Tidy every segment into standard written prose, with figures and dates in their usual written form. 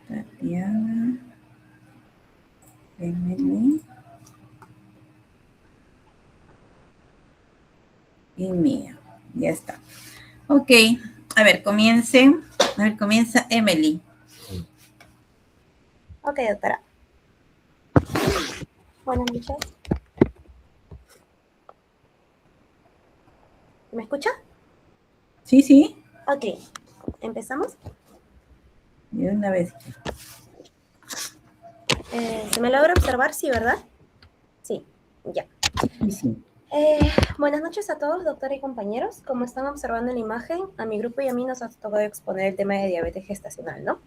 Tatiana, Emily y Mía. Ya está. Ok, a ver, comiencen. A ver, comienza Emily. Ok, doctora. Buenas noches. ¿Me escucha? Sí, sí. Ok, ¿empezamos? De una vez. ¿Se me logra observar? Sí, ¿verdad? Sí, ya. Sí, sí. Buenas noches a todos, doctora y compañeros. Como están observando en la imagen, a mi grupo y a mí nos ha tocado exponer el tema de diabetes gestacional, ¿no?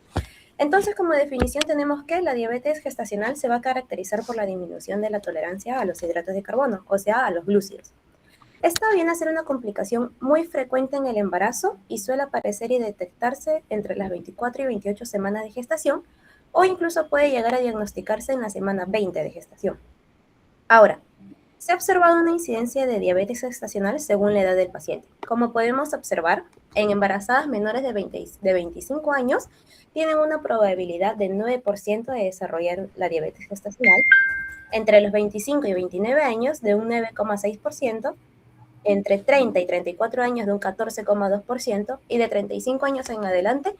Entonces, como definición tenemos que la diabetes gestacional se va a caracterizar por la disminución de la tolerancia a los hidratos de carbono, o sea, a los glúcidos. Esta viene a ser una complicación muy frecuente en el embarazo y suele aparecer y detectarse entre las 24 y 28 semanas de gestación o incluso puede llegar a diagnosticarse en la semana 20 de gestación. Ahora, se ha observado una incidencia de diabetes gestacional según la edad del paciente. Como podemos observar, en embarazadas menores de 25 años tienen una probabilidad de 9% de desarrollar la diabetes gestacional, entre los 25 y 29 años de un 9,6%, entre 30 y 34 años de un 14,2% y de 35 años en adelante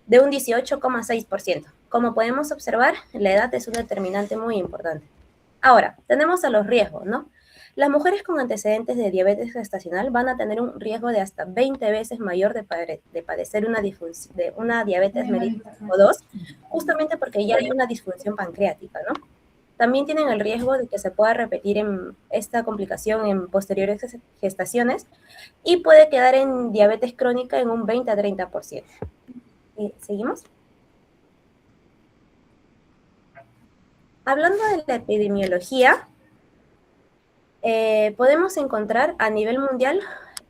de un 18,6%. Como podemos observar, la edad es un determinante muy importante. Ahora, tenemos a los riesgos, ¿no? Las mujeres con antecedentes de diabetes gestacional van a tener un riesgo de hasta 20 veces mayor de padecer una diabetes mellitus tipo 2, justamente porque ya hay una disfunción pancreática, ¿no? También tienen el riesgo de que se pueda repetir en esta complicación en posteriores gestaciones y puede quedar en diabetes crónica en un 20 a 30%. ¿Seguimos? Hablando de la epidemiología, podemos encontrar a nivel mundial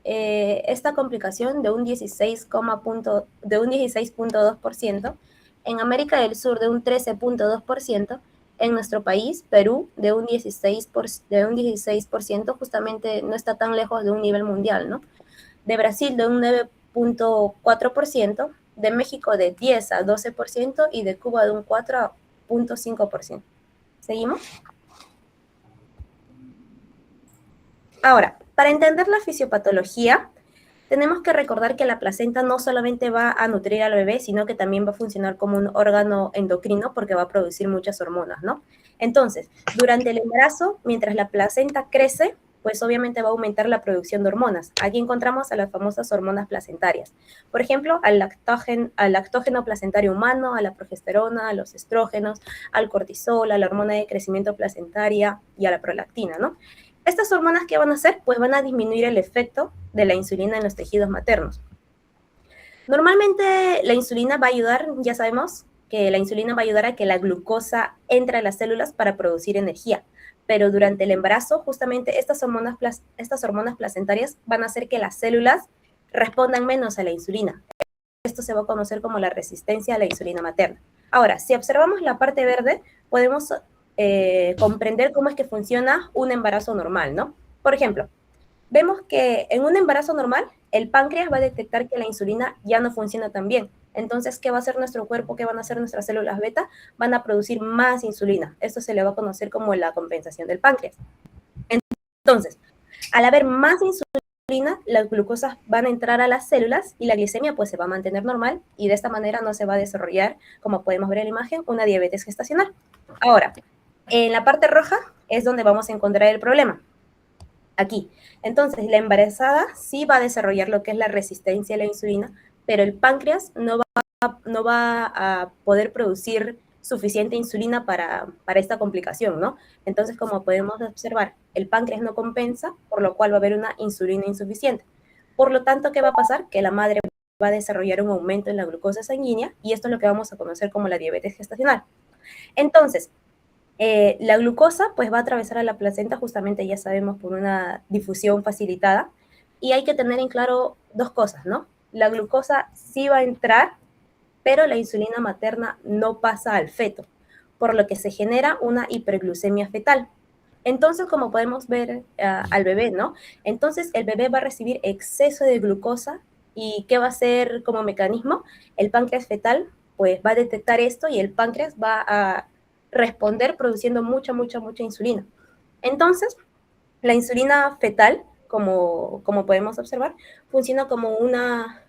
esta complicación de un 16,2%, en América del Sur de un 13,2%, en nuestro país, Perú, de un 16%, justamente no está tan lejos de un nivel mundial, ¿no? De Brasil de un 9,4%, de México de 10 a 12% y de Cuba de un 4,5%. ¿Seguimos? Ahora, para entender la fisiopatología, tenemos que recordar que la placenta no solamente va a nutrir al bebé, sino que también va a funcionar como un órgano endocrino porque va a producir muchas hormonas, ¿no? Entonces, durante el embarazo, mientras la placenta crece, pues obviamente va a aumentar la producción de hormonas. Aquí encontramos a las famosas hormonas placentarias. Por ejemplo, al lactógeno placentario humano, a la progesterona, a los estrógenos, al cortisol, a la hormona de crecimiento placentaria y a la prolactina, ¿no? Estas hormonas, ¿qué van a hacer? Pues van a disminuir el efecto de la insulina en los tejidos maternos. Normalmente la insulina va a ayudar, ya sabemos que la insulina va a ayudar a que la glucosa entre a las células para producir energía, pero durante el embarazo justamente estas hormonas placentarias van a hacer que las células respondan menos a la insulina. Esto se va a conocer como la resistencia a la insulina materna. Ahora, si observamos la parte verde, podemos comprender cómo es que funciona un embarazo normal, ¿no? Por ejemplo, vemos que en un embarazo normal, el páncreas va a detectar que la insulina ya no funciona tan bien. Entonces, ¿qué va a hacer nuestro cuerpo? ¿Qué van a hacer nuestras células beta? Van a producir más insulina. Esto se le va a conocer como la compensación del páncreas. Entonces, al haber más insulina, las glucosas van a entrar a las células y la glicemia pues se va a mantener normal y de esta manera no se va a desarrollar, como podemos ver en la imagen, una diabetes gestacional. Ahora, en la parte roja es donde vamos a encontrar el problema. Aquí. Entonces, la embarazada sí va a desarrollar lo que es la resistencia a la insulina, pero el páncreas no va a poder producir suficiente insulina para esta complicación, ¿no? Entonces, como podemos observar, el páncreas no compensa, por lo cual va a haber una insulina insuficiente. Por lo tanto, ¿qué va a pasar? Que la madre va a desarrollar un aumento en la glucosa sanguínea y esto es lo que vamos a conocer como la diabetes gestacional. Entonces, la glucosa pues va a atravesar a la placenta justamente, ya sabemos, por una difusión facilitada y hay que tener en claro dos cosas, ¿no? La glucosa sí va a entrar, pero la insulina materna no pasa al feto, por lo que se genera una hiperglucemia fetal. Entonces, como podemos ver al bebé, ¿no? Entonces, el bebé va a recibir exceso de glucosa y ¿qué va a hacer como mecanismo? El páncreas fetal pues va a detectar esto y el páncreas va a responder produciendo mucha insulina. Entonces, la insulina fetal, como podemos observar, funciona como una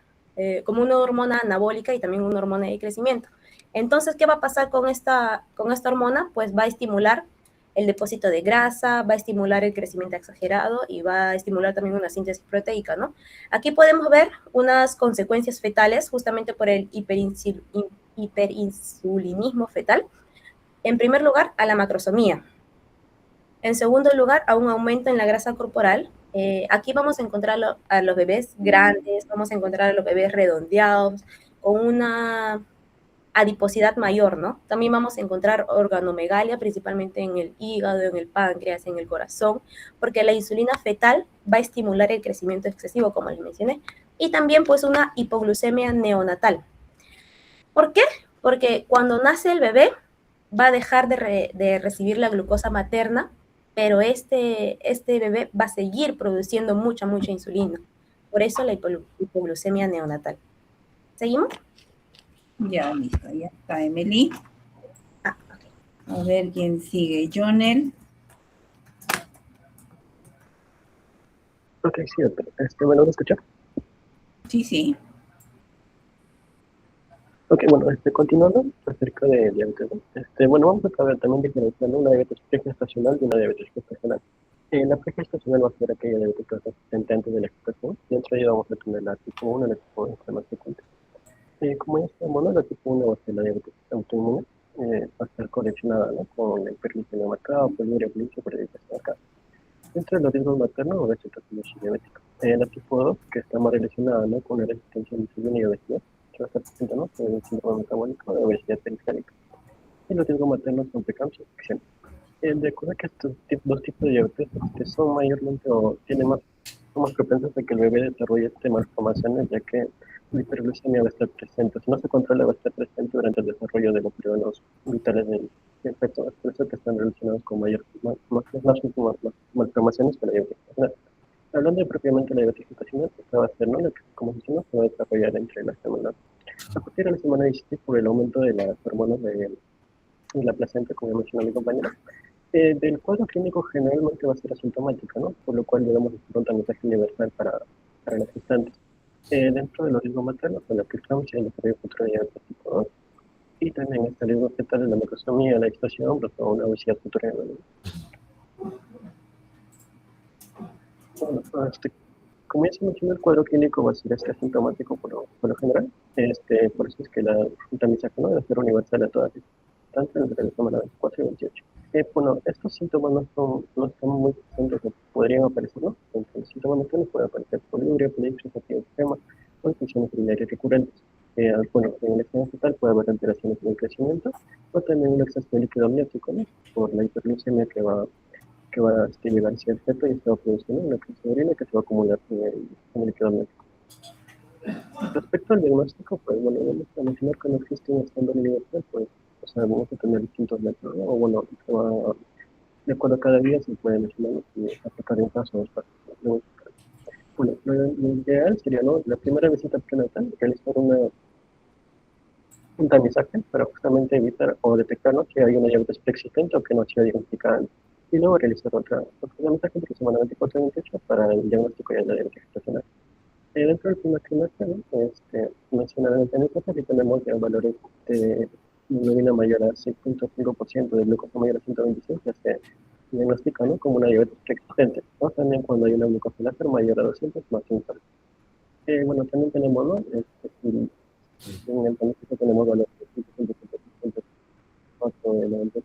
hormona anabólica y también una hormona de crecimiento. Entonces, ¿qué va a pasar con esta hormona? Pues va a estimular el depósito de grasa, va a estimular el crecimiento exagerado y va a estimular también una síntesis proteica, ¿no? Aquí podemos ver unas consecuencias fetales justamente por el hiperinsulinismo fetal. En primer lugar, a la macrosomía. En segundo lugar, a un aumento en la grasa corporal. Aquí vamos a encontrar a los bebés grandes, vamos a encontrar a los bebés redondeados, con una adiposidad mayor, ¿no? También vamos a encontrar organomegalia, principalmente en el hígado, en el páncreas, en el corazón, porque la insulina fetal va a estimular el crecimiento excesivo, como les mencioné, y también pues una hipoglucemia neonatal. ¿Por qué? Porque cuando nace el bebé va a dejar de recibir la glucosa materna, pero este bebé va a seguir produciendo mucha insulina. Por eso la hipoglucemia neonatal. ¿Seguimos? Ya, listo, ya está, Emily. Okay. A ver quién sigue. Jonel. Ok, sí, bueno, ¿me escucha? Sí, sí. Ok, bueno, continuando acerca de diabetes, bueno, vamos a ver también diferenciando una diabetes pregestacional de una diabetes gestacional. La pregestacional va a ser aquella diabetes que se presenta antes de la gestación, y entre ellos vamos a tener la tipo 1 y la tipo 2, la más frecuente. Como ya sabemos, ¿no? La tipo 1 va a ser la diabetes autoinmune, va a estar correlacionada, ¿no? Con la hiperglicemia marcada, poliuria, glucosa, predicación marcada. Entre los riesgos maternos, obesidad y diabética. La tipo 2, que está más relacionada, ¿no? Con la resistencia a la insulina y obesidad, que va a estar presente, ¿no? Con el síndrome metabólico de obesidad periférica. Y los riesgos maternos son preeclampsia y ictus. De acuerdo a que estos dos tipos de diabetes son mayormente o son más propensos a que el bebé desarrolle malformaciones, ya que la hiperglucemia va a estar presente. Si no se controla, va a estar presente durante el desarrollo de los órganos vitales del feto. Es por eso que están relacionados con malformaciones con la diabetes gestacional. Hablando de propiamente la diabetes gestacional, esta va a ser, ¿no? La que, como decimos, se va a desarrollar entre las semanas. A partir de la semana 16, por el aumento de las hormonas de la placenta, como mencionó mi compañera, del cuadro clínico generalmente va a ser asintomático, ¿no? Por lo cual debemos hacer un tamizaje universal para las gestantes. Dentro de los riesgos maternos, la preeclampsia, el desarrollo futuro de diabetes tipo 2, y también está el riesgo fetal de la macrosomía, la gestación, pero una obesidad futura. Bueno, como ya se mencionó, el cuadro clínico va a ser asintomático por lo general. Por eso es que el tamizaje, ¿no? Debe ser universal a todas las gestantes entre la semana 24 y 28. Bueno, estos síntomas no están muy presentes, o podrían aparecer, ¿no? Entre los síntomas maternos puede aparecer poliuria, poliipsis, extrema o infecciones urinarias recurrentes. Bueno, en el estado fetal puede haber alteraciones en el crecimiento o también un exceso de líquido amniótico, ¿no? Por la hiperglucemia que va a llegar hacia el feto y se va a producir una crisis de orina que se va a acumular en el líquido amniótico. Respecto al diagnóstico, pues bueno, vamos a mencionar que no existe un estándar universal, pues, o sea, vamos a tener distintos métodos, ¿no? O bueno, de acuerdo a cada día se puede mencionar y aplicar un caso o dos casos. Bueno, lo ideal sería, ¿no? La primera visita prenatal, realizar un tamizaje para justamente evitar o detectar, ¿no? Que hay una diabetes preexistente o que no ha sido diagnosticada antes. Y luego realizar otro tamizaje entre semana 24 y 28 para el diagnóstico ya de la diabetes gestacional. Dentro del primer trimestre, ¿no? Mencionadamente en esta serie tenemos ya valores de hemoglobina mayor a 6.5%, de glucosa mayor a 126, que se diagnostica, ¿no? Como una diabetes preexistente, o también cuando hay una glucosa láser mayor a 200 más infarto. Bueno, también tenemos, ¿no? En el pronóstico tenemos valores de 5.4 de 90%,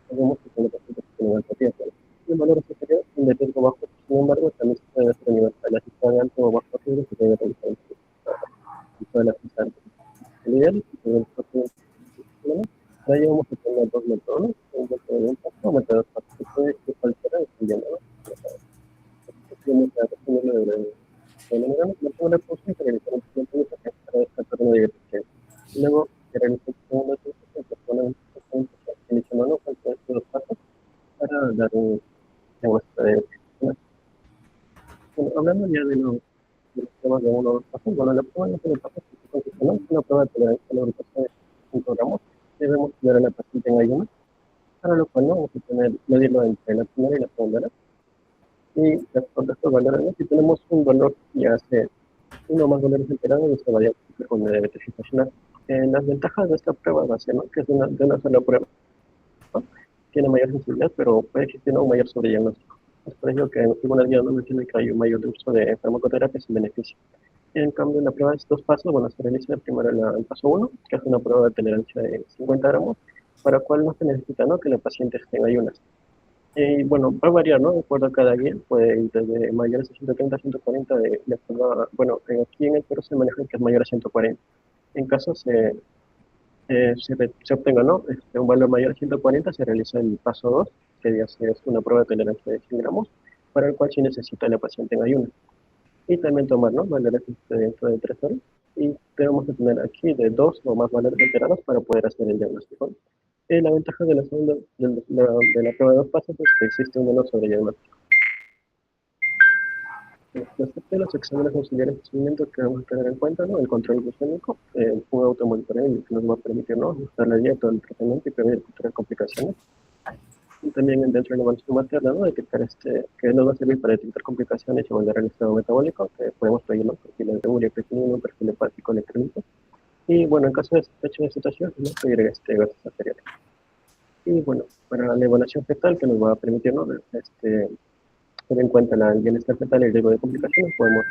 tenemos que tener pacientes que tienen alta tierra. El valor superior, de riesgo bajo, sin embargo, también se puede hacer universal. Si está de alto o bajo riesgo, se debe realizar en todas las gestantes. El ideal es que se den para ello vamos a tener dos métodos, un método de un paso o un método de paso. Se puede que cualquiera dependiendo, ¿no? Tenemos que responderlo de manera más la posible para realizar un siguiente mensaje para descartar una diabetes. Luego, se realiza un segundo test en personas seleccionando cuál puede ser los pasos para dar un diagnóstico de diabetes. Bueno, hablando ya de los temas de uno o dos pasos, bueno, la prueba no tiene pasos, gestacional, una prueba de tolerancia a la glucosa de 5 gramos. Debemos tener a la paciente en ayuno, para lo cual no vamos a medirlo entre la primera y la segunda hora. Y de acuerdo a estos valores, ¿no? Si tenemos un valor que hace uno o más valores alterados, eso va a diagnosticar con diabetes gestacional. Las ventajas de esta prueba va a ser, ¿no?, que es de una sola prueba, ¿no? Tiene mayor sensibilidad, pero puede existir un mayor sobrediagnóstico. Es por ello que algunas guías no mencionan que hay un mayor uso de farmacoterapia sin beneficio. En cambio, en la prueba de estos pasos, bueno, se realiza primero el paso 1, que es una prueba de tolerancia de 50 gramos, para la cual no se necesita, ¿no?, que la paciente esté en ayunas. Y bueno, va a variar, ¿no?, de acuerdo a cada guía, puede ir desde mayores a 130 a 140, de acuerdo a, bueno, aquí en el Perú se maneja que es mayor a 140. En caso se obtenga, ¿no?, un valor mayor a 140, se realiza el paso 2, que ya es una prueba de tolerancia de 100 gramos, para el cual sí necesita la paciente en ayunas. Y también tomar, ¿no?, valores dentro de 3 horas. Y debemos de tener aquí de 2 o más valores alterados para poder hacer el diagnóstico. La ventaja de la segunda, de la prueba de 2 pasos, es que existe un menor sobrediagnóstico. Respecto a los exámenes auxiliares de seguimiento que debemos tener en cuenta, ¿no?, el control glucémico, un automonitoreo que nos va a permitir, ¿no?, ajustar la dieta, el tratamiento y prevenir futuras complicaciones. Y también dentro de la evaluación materna, ¿no?, detectar que nos va a servir para detectar complicaciones y evaluar el estado metabólico, que podemos pedir, ¿no?, perfiles de urea, creatinina, perfil hepático, electrolitos. Y bueno, en caso de sospecha de situación, ¿no?, pedir gases arteriales. Y bueno, para la evaluación fetal, que nos va a permitir, ¿no?, tener en cuenta el bienestar fetal y el riesgo de complicaciones, podemos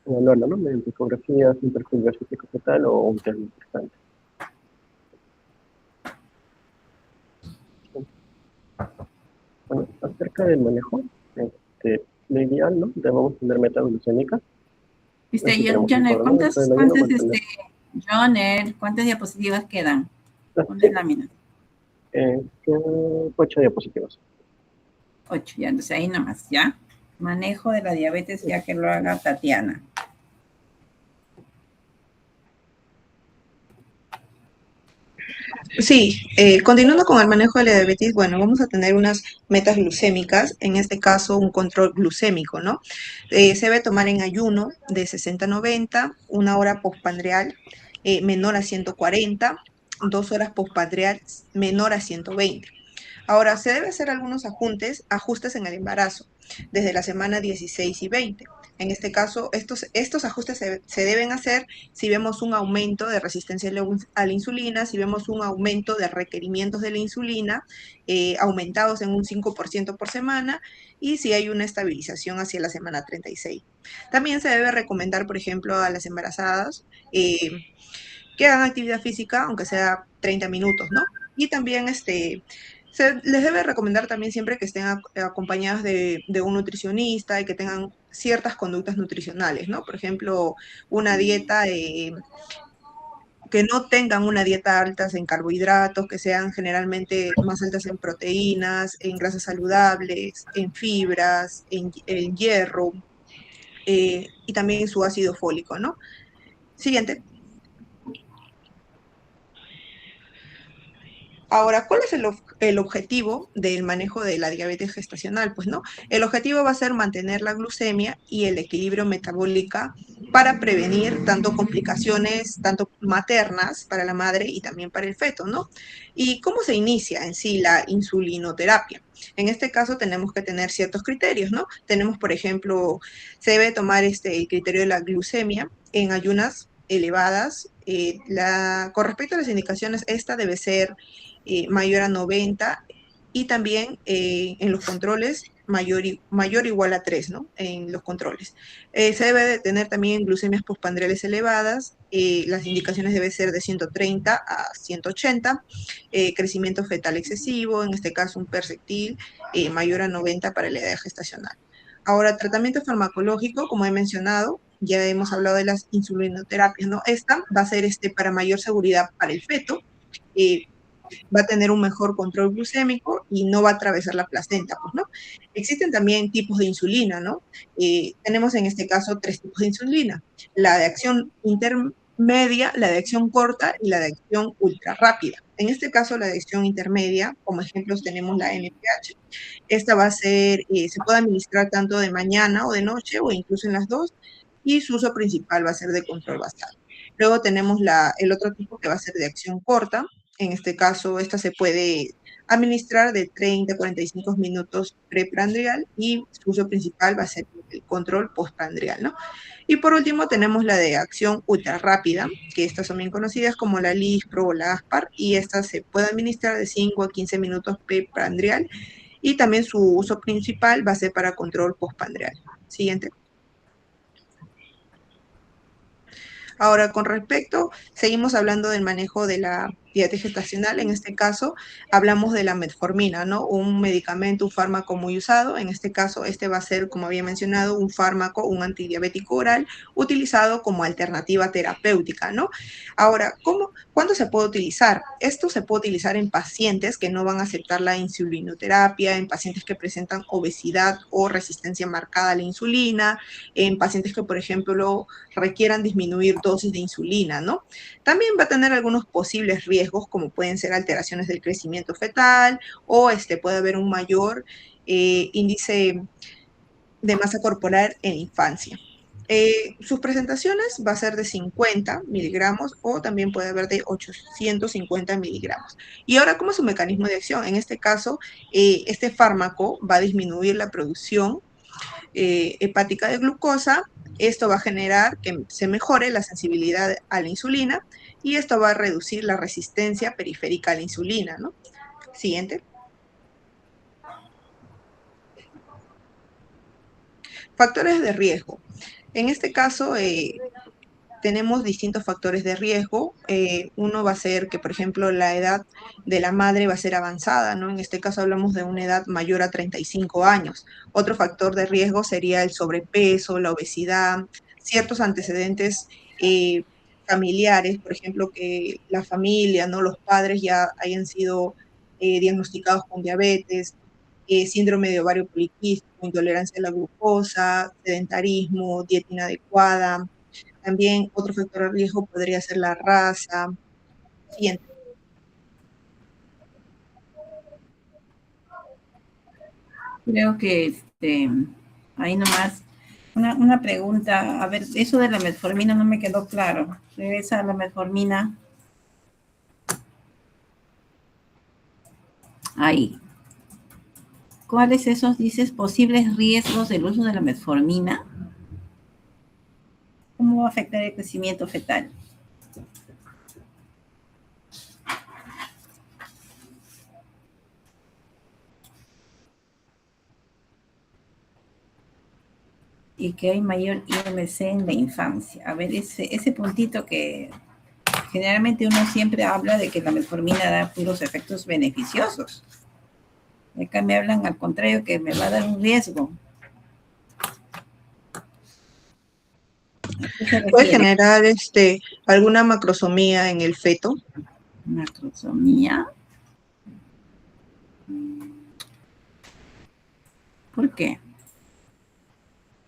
evaluarla, ¿no?, mediante ecografías, un perfil biofísico fetal o un test importante. Bueno, acerca del manejo, lo ideal, ¿no?, debemos tener metas glucémicas. Joner, ¿cuántas diapositivas quedan? ¿Cuántas láminas? 8 diapositivas. 8, ya, entonces ahí nomás, ¿ya? Manejo de la diabetes, ya que lo haga Tatiana. Sí, continuando con el manejo de la diabetes, bueno, vamos a tener unas metas glucémicas, en este caso un control glucémico, ¿no? Se debe tomar en ayuno de 60 a 90, una hora postprandial menor a 140, 2 horas postprandial menor a 120. Ahora, se debe hacer algunos ajustes en el embarazo, desde la semana 16 y 20. En este caso, estos ajustes se deben hacer si vemos un aumento de resistencia a la insulina, si vemos un aumento de requerimientos de la insulina, aumentados en un 5% por semana, y si hay una estabilización hacia la semana 36. También se debe recomendar, por ejemplo, a las embarazadas que hagan actividad física, aunque sea 30 minutos, ¿no? Y también se les debe recomendar también siempre que estén acompañadas de un nutricionista y que tengan ciertas conductas nutricionales, ¿no? Por ejemplo, una dieta, que no tengan una dieta altas en carbohidratos, que sean generalmente más altas en proteínas, en grasas saludables, en fibras, en hierro, y también su ácido fólico, ¿no? Siguiente. Ahora, ¿cuál es el objetivo del manejo de la diabetes gestacional? Pues no, el objetivo va a ser mantener la glucemia y el equilibrio metabólico para prevenir tanto complicaciones, tanto maternas para la madre y también para el feto, ¿no? ¿Y cómo se inicia en sí la insulinoterapia? En este caso tenemos que tener ciertos criterios, ¿no? Tenemos, por ejemplo, se debe tomar el criterio de la glucemia en ayunas elevadas. Con respecto a las indicaciones, esta debe ser mayor a 90, y también en los controles mayor o igual a 3, ¿no? En los controles. Se debe de tener también glucemias postprandiales elevadas, las indicaciones deben ser de 130 a 180, crecimiento fetal excesivo, en este caso un percentil mayor a 90 para la edad gestacional. Ahora, tratamiento farmacológico, como he mencionado, ya hemos hablado de las insulinoterapias, ¿no? Esta va a ser para mayor seguridad para el feto, va a tener un mejor control glucémico y no va a atravesar la placenta, pues, ¿no? Existen también tipos de insulina, ¿no? Tenemos en este caso 3 tipos de insulina: la de acción intermedia, la de acción corta y la de acción ultra rápida. En este caso, la de acción intermedia, como ejemplos tenemos la NPH. Esta va a ser, se puede administrar tanto de mañana o de noche o incluso en las dos, y su uso principal va a ser de control basal. Luego tenemos el otro tipo que va a ser de acción corta. En este caso, esta se puede administrar de 30 a 45 minutos preprandial y su uso principal va a ser el control postprandial, ¿no? Y por último tenemos la de acción ultra rápida, que estas son bien conocidas como la Lispro o la Aspar, y esta se puede administrar de 5 a 15 minutos preprandial y también su uso principal va a ser para control postprandial. Siguiente. Ahora, con respecto, seguimos hablando del manejo de la diabetes gestacional. En este caso, hablamos de la metformina, ¿no? Un medicamento, un fármaco muy usado. En este caso, este va a ser, como había mencionado, un fármaco, un antidiabético oral, utilizado como alternativa terapéutica, ¿no? Ahora, ¿cuándo se puede utilizar? Esto se puede utilizar en pacientes que no van a aceptar la insulinoterapia, en pacientes que presentan obesidad o resistencia marcada a la insulina, en pacientes que, por ejemplo, requieran disminuir dosis de insulina, ¿no? También va a tener algunos posibles riesgos, como pueden ser alteraciones del crecimiento fetal o puede haber un mayor índice de masa corporal en infancia. Sus presentaciones va a ser de 50 miligramos o también puede haber de 850 miligramos. Y ahora, ¿cómo es su mecanismo de acción? En este caso, este fármaco va a disminuir la producción hepática de glucosa. Esto va a generar que se mejore la sensibilidad a la insulina y esto va a reducir la resistencia periférica a la insulina, ¿no? Siguiente. Factores de riesgo. En este caso, tenemos distintos factores de riesgo. Uno va a ser que, por ejemplo, la edad de la madre va a ser avanzada, ¿no? En este caso hablamos de una edad mayor a 35 años. Otro factor de riesgo sería el sobrepeso, la obesidad, ciertos antecedentes familiares, por ejemplo, que la familia, ¿no? Los padres ya hayan sido diagnosticados con diabetes, síndrome de ovario poliquístico, intolerancia a la glucosa, sedentarismo, dieta inadecuada. También otro factor de riesgo podría ser la raza. Siguiente. Creo que ahí nomás una pregunta. A ver, eso de la metformina no me quedó claro. Regresa a la metformina. Ahí. ¿Cuáles esos, dices, posibles riesgos del uso de la metformina? ¿Cómo va a afectar el crecimiento fetal? Y que hay mayor IMC en la infancia. A ver, ese puntito que generalmente uno siempre habla de que la metformina da puros efectos beneficiosos. Y acá me hablan al contrario, que me va a dar un riesgo. Puede generar alguna macrosomía en el feto. Macrosomía. ¿Por qué?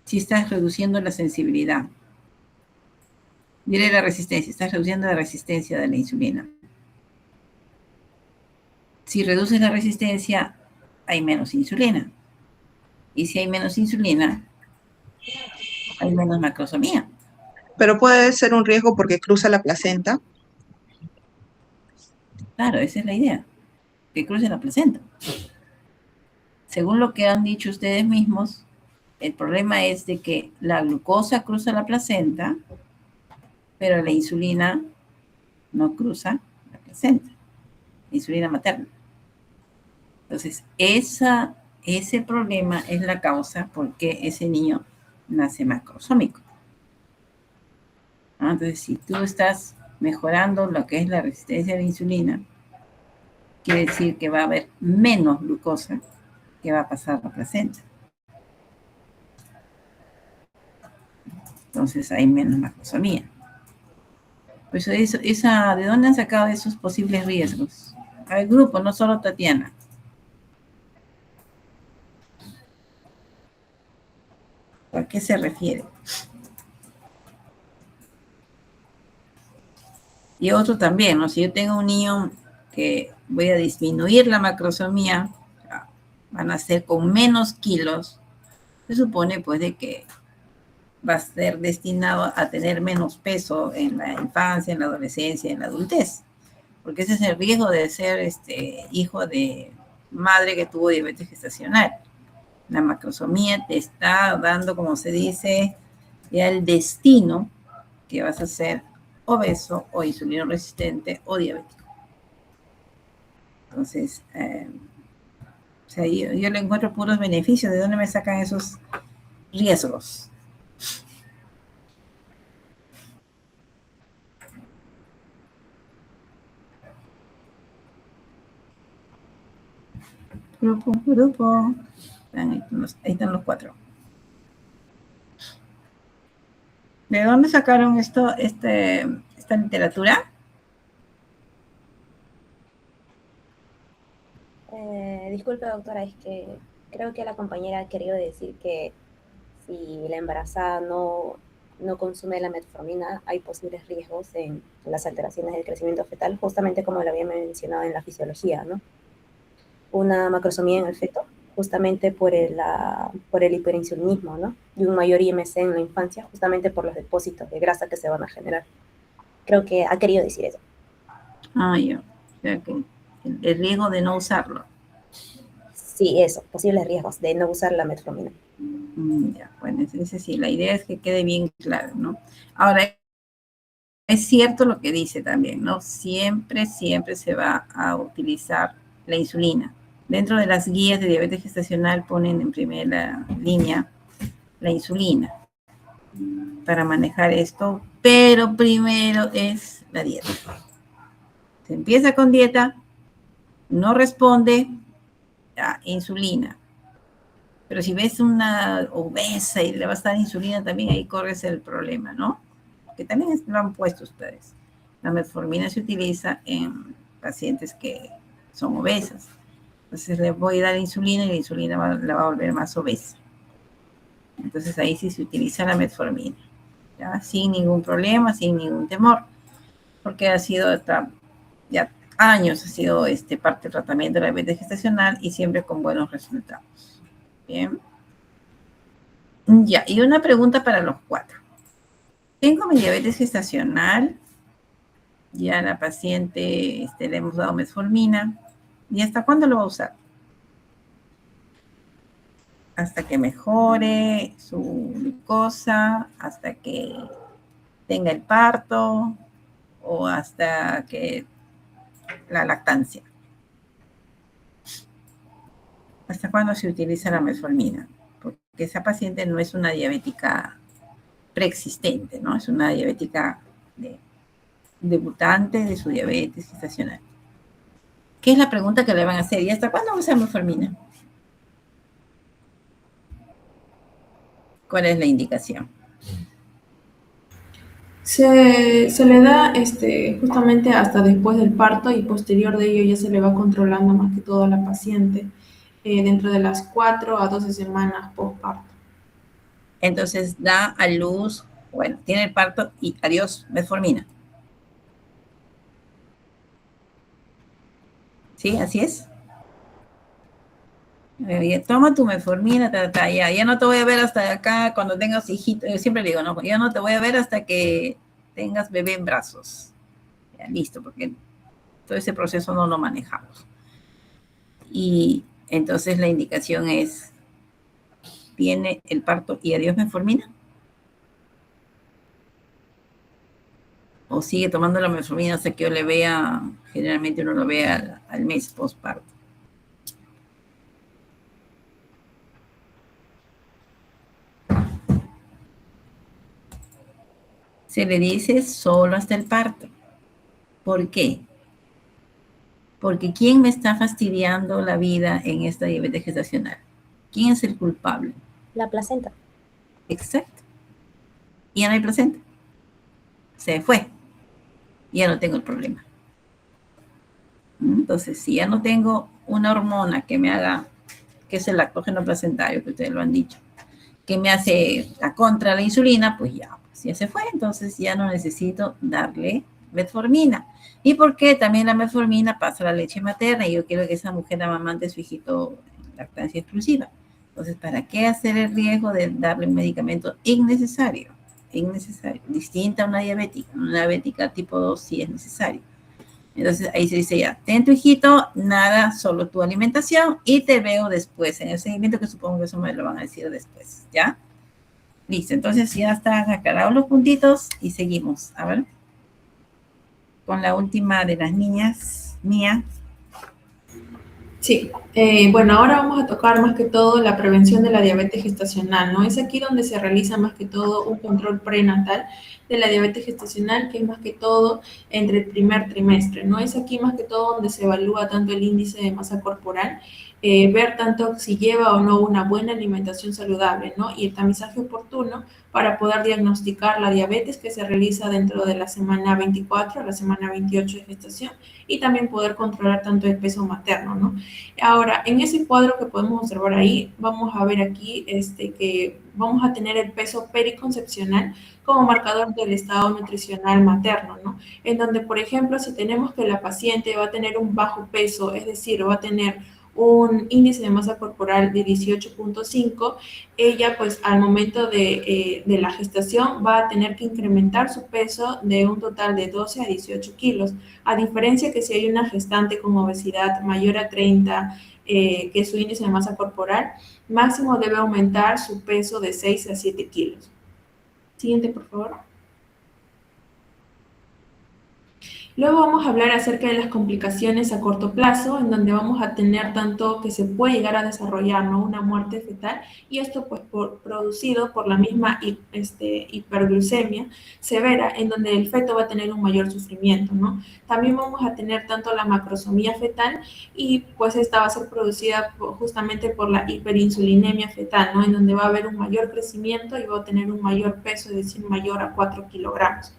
Si estás reduciendo la sensibilidad. Diré la resistencia, estás reduciendo la resistencia de la insulina. Si reduces la resistencia, hay menos insulina. Y si hay menos insulina, hay menos macrosomía. Pero puede ser un riesgo porque cruza la placenta. Claro, esa es la idea, que cruce la placenta. Según lo que han dicho ustedes mismos, el problema es de que la glucosa cruza la placenta, pero la insulina no cruza la placenta, la insulina materna. Entonces, ese problema es la causa por qué ese niño nace macrosómico. Entonces, si tú estás mejorando lo que es la resistencia a la insulina, quiere decir que va a haber menos glucosa que va a pasar a la placenta. Entonces hay menos macrosomía. Por eso, ¿de dónde han sacado esos posibles riesgos? Al grupo, no solo Tatiana. ¿A qué se refiere? Y otro también, ¿no? Si yo tengo un niño que voy a disminuir la macrosomía, van a ser con menos kilos, se supone pues de que va a ser destinado a tener menos peso en la infancia, en la adolescencia, en la adultez. Porque ese es el riesgo de ser hijo de madre que tuvo diabetes gestacional. La macrosomía te está dando, como se dice, ya el destino que vas a ser obeso o insulino resistente o diabético. Entonces, o sea, yo le encuentro puros beneficios. ¿De dónde me sacan esos riesgos? Grupo. Ahí están los 4. ¿De dónde sacaron esta literatura? Disculpe, doctora, es que creo que la compañera ha querido decir que si la embarazada no consume la metformina, hay posibles riesgos en las alteraciones del crecimiento fetal, justamente como lo había mencionado en la fisiología, ¿no? Una macrosomía en el feto, justamente por el hiperinsulinismo, ¿no? Y un mayor IMC en la infancia, justamente por los depósitos de grasa que se van a generar. Creo que ha querido decir eso. Ya. O sea que el riesgo de no usarlo. Sí, eso, posibles riesgos de no usar la metformina. Ya, bueno, ese sí, la idea es que quede bien claro, ¿no? Ahora, es cierto lo que dice también, ¿no? Siempre se va a utilizar la insulina. Dentro de las guías de diabetes gestacional ponen en primera línea la insulina para manejar esto, pero primero es la dieta. Se empieza con dieta, no responde a insulina. Pero si ves una obesa y le vas a dar insulina también, ahí corres el problema, ¿no? Que también lo han puesto ustedes. La metformina se utiliza en pacientes que son obesas. Entonces le voy a dar insulina y la insulina la va a volver más obesa. Entonces ahí sí se utiliza la metformina, ¿ya? Sin ningún problema, sin ningún temor, porque ha sido ya años, ha sido parte del tratamiento de la diabetes gestacional y siempre con buenos resultados. Bien. Ya, y una pregunta para los 4. Tengo mi diabetes gestacional, ya a la paciente le hemos dado metformina, ¿y hasta cuándo lo va a usar? Hasta que mejore su glucosa, hasta que tenga el parto o hasta que la lactancia. ¿Hasta cuándo se utiliza la metformina? Porque esa paciente no es una diabética preexistente, ¿no? Es una diabética debutante de su diabetes gestacional. ¿Qué es la pregunta que le van a hacer? ¿Y hasta cuándo usa metformina? ¿Cuál es la indicación? Se le da justamente hasta después del parto y posterior de ello ya se le va controlando más que todo a la paciente dentro de las 4 a 12 semanas postparto. Entonces da a luz, bueno, tiene el parto y adiós, metformina. ¿Sí? ¿Así es? Toma tu metformina, ya no te voy a ver hasta acá cuando tengas hijito. Yo siempre digo, no, ya no te voy a ver hasta que tengas bebé en brazos. Ya, listo, porque todo ese proceso no lo manejamos. Y entonces la indicación es, ¿tiene el parto y adiós metformina? ¿O sigue tomando la metformina hasta que yo le vea, generalmente uno lo ve al mes postparto? Se le dice solo hasta el parto. ¿Por qué? Porque ¿quién me está fastidiando la vida en esta diabetes gestacional? ¿Quién es el culpable? La placenta. Exacto. Ya no hay placenta. Se fue. Ya no tengo el problema. Entonces, si ya no tengo una hormona que me haga, que es el lactógeno placentario, que ustedes lo han dicho, que me hace la contra la insulina, pues ya se fue. Entonces ya no necesito darle metformina. ¿Y por qué? También la metformina pasa a la leche materna y yo quiero que esa mujer amamante su hijito en lactancia exclusiva. Entonces, ¿para qué hacer el riesgo de darle un medicamento innecesario? Innecesario. Distinta a una diabética. Una diabética tipo 2 sí es necesario. Entonces, ahí se dice ya, ten tu hijito, nada, solo tu alimentación y te veo después en el seguimiento, que supongo que eso me lo van a decir después, ¿ya? Listo, entonces ya están aclarados los puntitos y seguimos. A ver, con la última de las niñas, Mía. Sí, bueno, ahora vamos a tocar más que todo la prevención de la diabetes gestacional, ¿no? Es aquí donde se realiza más que todo un control prenatal de la diabetes gestacional, que es más que todo entre el primer trimestre, ¿no? Es aquí más que todo donde se evalúa tanto el índice de masa corporal, ver tanto si lleva o no una buena alimentación saludable, ¿no? Y el tamizaje oportuno para poder diagnosticar la diabetes, que se realiza dentro de la semana 24 a la semana 28 de gestación, y también poder controlar tanto el peso materno, ¿no? Ahora, en ese cuadro que podemos observar ahí, vamos a ver aquí que vamos a tener el peso periconcepcional como marcador del estado nutricional materno, ¿no? En donde, por ejemplo, si tenemos que la paciente va a tener un bajo peso, es decir, va a tener un índice de masa corporal de 18.5, ella pues al momento de la gestación va a tener que incrementar su peso de un total de 12 a 18 kilos, a diferencia que si hay una gestante con obesidad mayor a 30, que es su índice de masa corporal, máximo debe aumentar su peso de 6 a 7 kilos. Siguiente, por favor. Luego vamos a hablar acerca de las complicaciones a corto plazo, en donde vamos a tener tanto que se puede llegar a desarrollar, ¿no?, una muerte fetal, y esto pues producido por la misma hiperglucemia severa, en donde el feto va a tener un mayor sufrimiento, ¿no? También vamos a tener tanto la macrosomía fetal, y pues esta va a ser producida justamente por la hiperinsulinemia fetal, ¿no?, en donde va a haber un mayor crecimiento y va a tener un mayor peso, es decir, mayor a 4 kilogramos.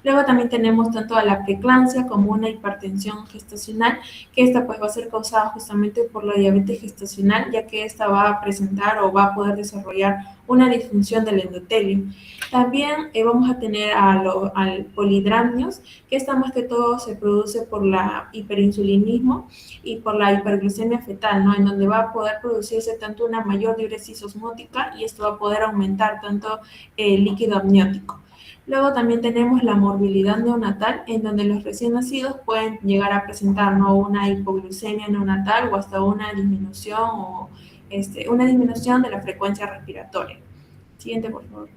Luego también tenemos tanto a la preeclampsia como una hipertensión gestacional, que esta pues va a ser causada justamente por la diabetes gestacional, ya que esta va a presentar o va a poder desarrollar una disfunción del endotelio. También vamos a tener al polidramnios, que esta más que todo se produce por la hiperinsulinismo y por la hiperglucemia fetal, ¿no?, en donde va a poder producirse tanto una mayor diuresis osmótica, y esto va a poder aumentar tanto el líquido amniótico. Luego también tenemos la morbilidad neonatal, en donde los recién nacidos pueden llegar a presentar, ¿no?, una hipoglucemia neonatal o hasta una disminución de la frecuencia respiratoria. Siguiente, por favor.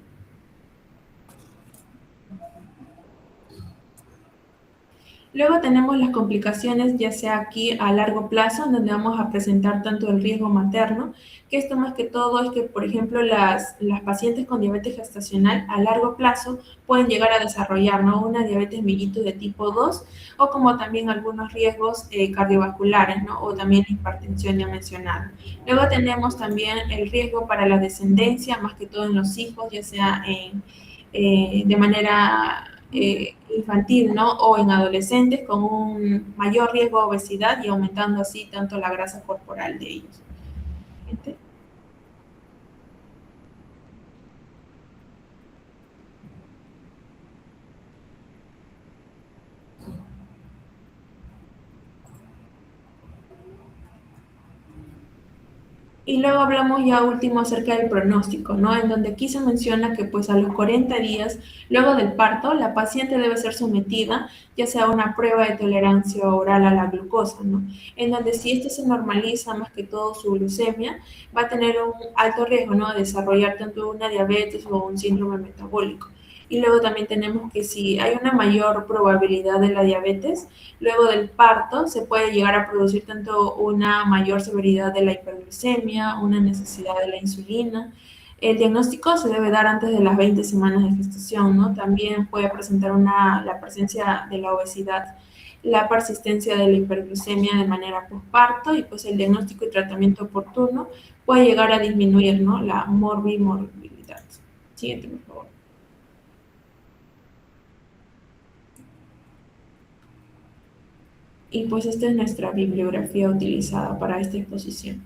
Luego tenemos las complicaciones, ya sea aquí a largo plazo, en donde vamos a presentar tanto el riesgo materno, que esto más que todo es que, por ejemplo, las pacientes con diabetes gestacional a largo plazo pueden llegar a desarrollar, ¿no?, una diabetes mellitus de tipo 2, o como también algunos riesgos cardiovasculares, ¿no?, o también la hipertensión ya mencionada. Luego tenemos también el riesgo para la descendencia, más que todo en los hijos, ya sea de manera infantil, ¿no?, o en adolescentes con un mayor riesgo de obesidad, y aumentando así tanto la grasa corporal de ellos. Y luego hablamos ya último acerca del pronóstico, ¿no?, en donde aquí se menciona que pues a los 40 días luego del parto, la paciente debe ser sometida ya sea a una prueba de tolerancia oral a la glucosa, ¿no?, en donde si esto se normaliza más que todo su glucemia, va a tener un alto riesgo, ¿no?, de desarrollar tanto una diabetes o un síndrome metabólico. Y luego también tenemos que si hay una mayor probabilidad de la diabetes, luego del parto se puede llegar a producir tanto una mayor severidad de la hiperglucemia, una necesidad de la insulina. El diagnóstico se debe dar antes de las 20 semanas de gestación, ¿no? También puede presentar la presencia de la obesidad, la persistencia de la hiperglucemia de manera postparto, y pues el diagnóstico y tratamiento oportuno puede llegar a disminuir, ¿no?, la morbilidad. Siguiente, por favor. Y pues esta es nuestra bibliografía utilizada para esta exposición.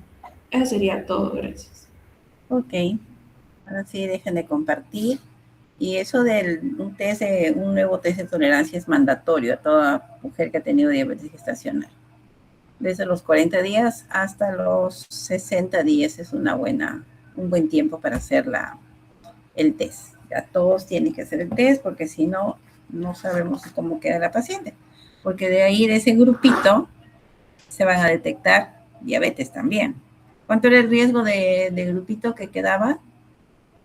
Eso sería todo, gracias. Ok, ahora sí dejen de compartir. Y eso un nuevo test de tolerancia es mandatorio a toda mujer que ha tenido diabetes gestacional. desde los 40 días hasta los 60 días es un buen tiempo para hacer el test. Ya todos tienen que hacer el test porque si no, no sabemos cómo queda la paciente. Porque de ahí, de ese grupito, se van a detectar diabetes también. ¿Cuánto era el riesgo de grupito que quedaba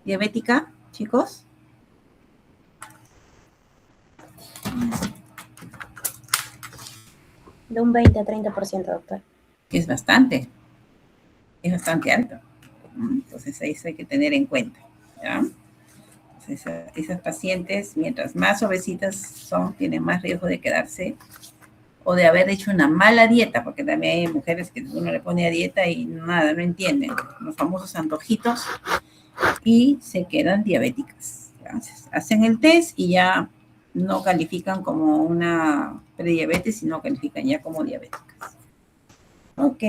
diabética, chicos? De un 20 a 30%, doctor. Es bastante alto. Entonces, eso hay que tener en cuenta, ¿ya? Entonces, esas pacientes, mientras más obesitas son, tienen más riesgo de quedarse o de haber hecho una mala dieta, porque también hay mujeres que uno le pone a dieta y nada, no entienden, los famosos antojitos, y se quedan diabéticas. Entonces, hacen el test y ya no califican como una prediabetes, sino califican ya como diabéticas. Ok.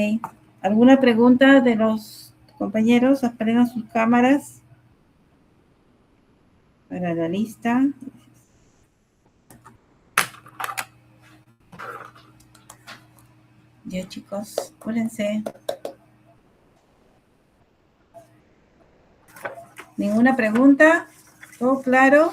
¿Alguna pregunta de los compañeros? Aprendan sus cámaras para la lista. Ya, chicos, apúrense. ¿Ninguna pregunta? ¿Todo claro?